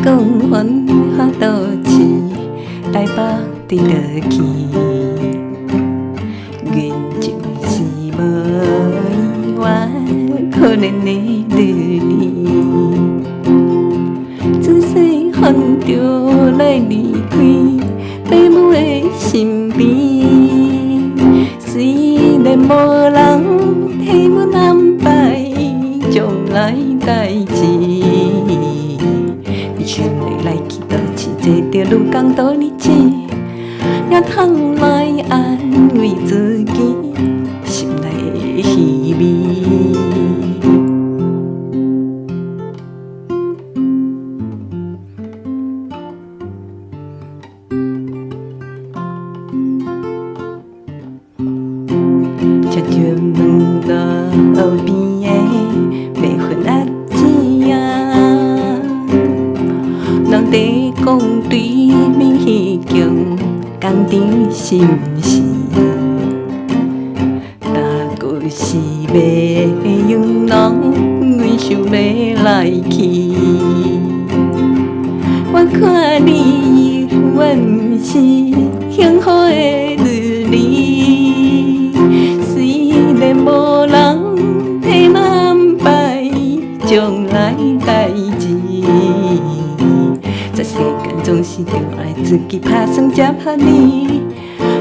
讲繁华都市，来吧，伫倒去。缘就是无意外，可怜的日年。自细汉就来离开父母的身边，虽然无人替阮安排将来代志。想要来去倒市，坐着愈讲多日子，也通来安慰自己心内的虚味。悄悄问路边的卖粉仔钱啊，人在讲对面迄间工厂是毋是？若果是卖羊郎，阮想要来去。我看你原毋是幸福的日子，虽然无人替我安排将来代志。这世间总是着爱自己打算才打理，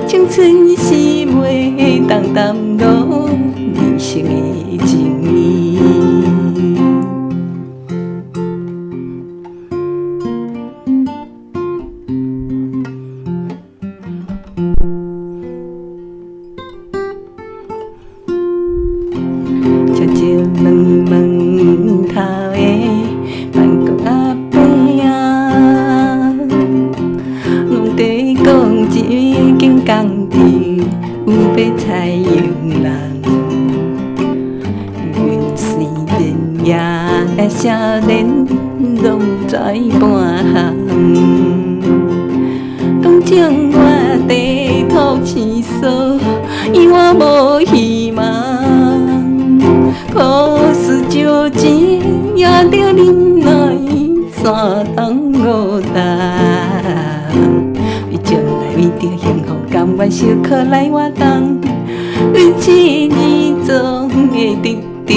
青春是袂当耽误人生的情义。悄悄问问头的办公阿伯啊，拢在讲一间工厂有要裁员人。阮虽然也少年，拢知半项。当情我地土青扫，伊我无希望。可是少钱也着忍耐3冬5冬，为将来为着幸福，甘愿小可来活动，一日总会得到